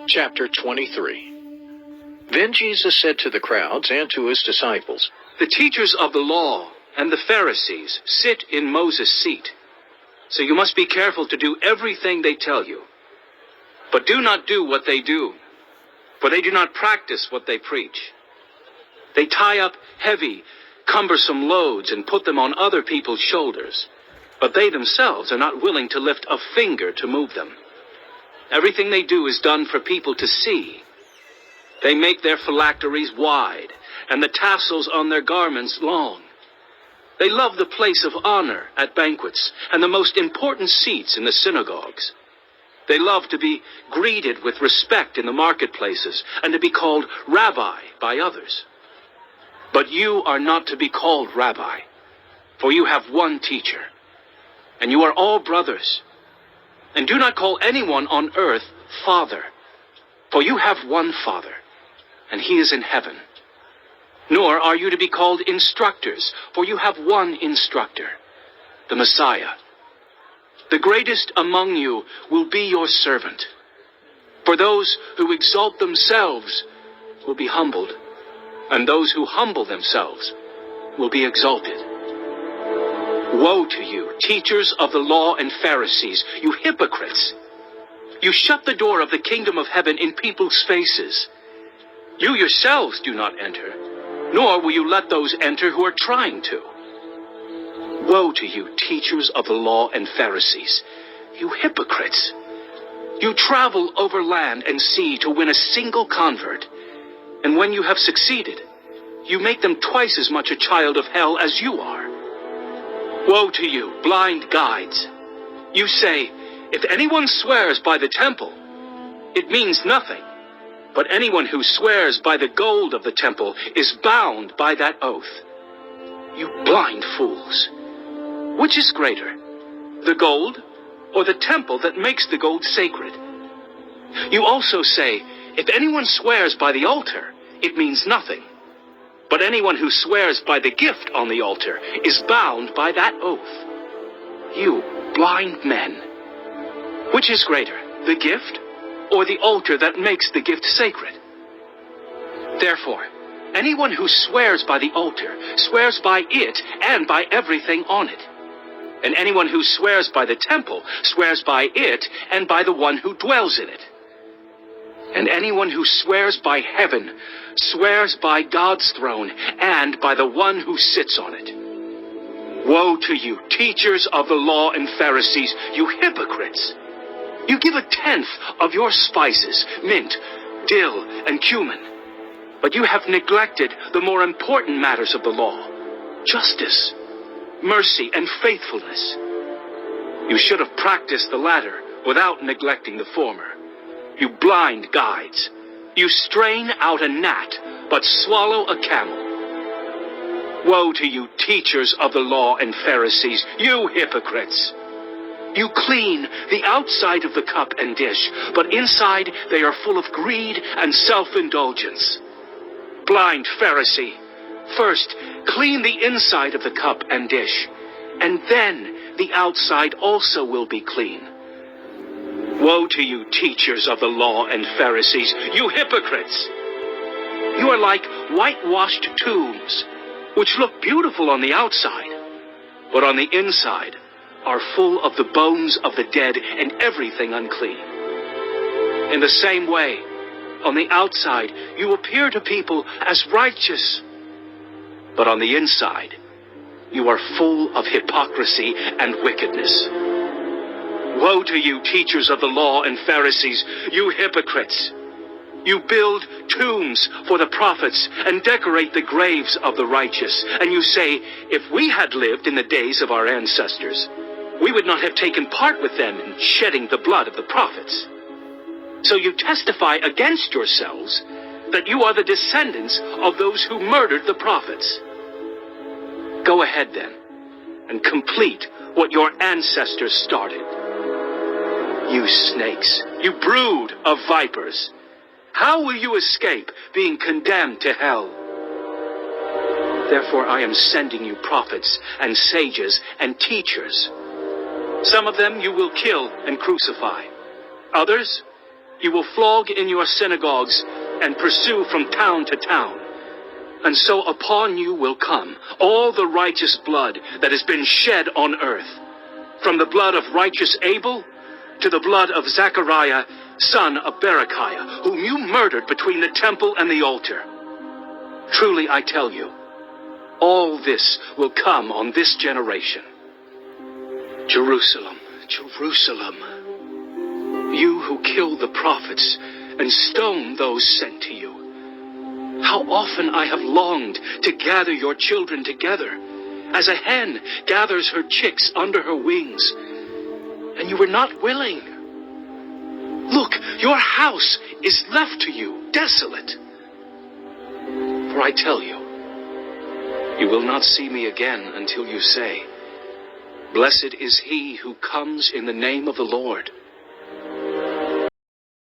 Chapter 23. Then Jesus said to the crowds and to his disciples, The teachers of the law and the Pharisees sit in Moses' seat. So you must be careful to do everything they tell you. But do not do what they do, for they do not practice what they preach. They tie up heavy, cumbersome loads and put them on other people's shoulders, but they themselves are not willing to lift a finger to move them. Everything they do is done for people to see. They make their phylacteries wide and the tassels on their garments long. They love the place of honor at banquets and the most important seats in the synagogues. They love to be greeted with respect in the marketplaces and to be called rabbi by others. But you are not to be called rabbi, for you have one teacher, and you are all brothers. And do not call anyone on earth Father, for you have one Father, and he is in heaven. Nor are you to be called instructors, for you have one instructor, the Messiah. The greatest among you will be your servant. For those who exalt themselves will be humbled, and those who humble themselves will be exalted. Woe to you, teachers of the law and Pharisees, you hypocrites! You shut the door of the kingdom of heaven in people's faces. You yourselves do not enter, nor will you let those enter who are trying to. Woe to you, teachers of the law and Pharisees, you hypocrites! You travel over land and sea to win a single convert, and when you have succeeded, you make them twice as much a child of hell as you are. Woe to you, blind guides! You say, if anyone swears by the temple, it means nothing. But anyone who swears by the gold of the temple is bound by that oath. You blind fools! Which is greater, the gold or the temple that makes the gold sacred? You also say, if anyone swears by the altar, it means nothing. But anyone who swears by the gift on the altar is bound by that oath. You blind men! Which is greater, the gift or the altar that makes the gift sacred? Therefore, anyone who swears by the altar swears by it and by everything on it. And anyone who swears by the temple swears by it and by the one who dwells in it. And anyone who swears by heaven swears by God's throne and by the one who sits on it. Woe to you, teachers of the law and Pharisees, you hypocrites! You give 1/10 of your spices, mint, dill, and cumin, but you have neglected the more important matters of the law, justice, mercy, and faithfulness. You should have practiced the latter without neglecting the former. You blind guides! You strain out a gnat, but swallow a camel. Woe to you, teachers of the law and Pharisees, you hypocrites! You clean the outside of the cup and dish, but inside they are full of greed and self-indulgence. Blind Pharisee! First, clean the inside of the cup and dish, and then the outside also will be clean. Woe to you, teachers of the law and Pharisees, you hypocrites! You are like whitewashed tombs, which look beautiful on the outside, but on the inside are full of the bones of the dead and everything unclean. In the same way, on the outside, you appear to people as righteous, but on the inside, you are full of hypocrisy and wickedness. Woe to you, teachers of the law and Pharisees, you hypocrites! You build tombs for the prophets and decorate the graves of the righteous, and you say, if we had lived in the days of our ancestors, we would not have taken part with them in shedding the blood of the prophets. So you testify against yourselves that you are the descendants of those who murdered the prophets. Go ahead then, and complete what your ancestors started. You snakes, you brood of vipers, how will you escape being condemned to hell? Therefore I am sending you prophets and sages and teachers. Some of them you will kill and crucify. Others You will flog in your synagogues and pursue from town to town. And so upon you will come all the righteous blood that has been shed on earth, from the blood of righteous Abel to the blood of Zechariah, son of Berechiah, whom you murdered between the temple and the altar. Truly I tell you, all this will come on this generation. Jerusalem, Jerusalem, you who kill the prophets and stone those sent to you. How often I have longed to gather your children together, as a hen gathers her chicks under her wings, and you were not willing. Look, your house is left to you desolate. For I tell you, you will not see me again until you say, Blessed is he who comes in the name of the Lord.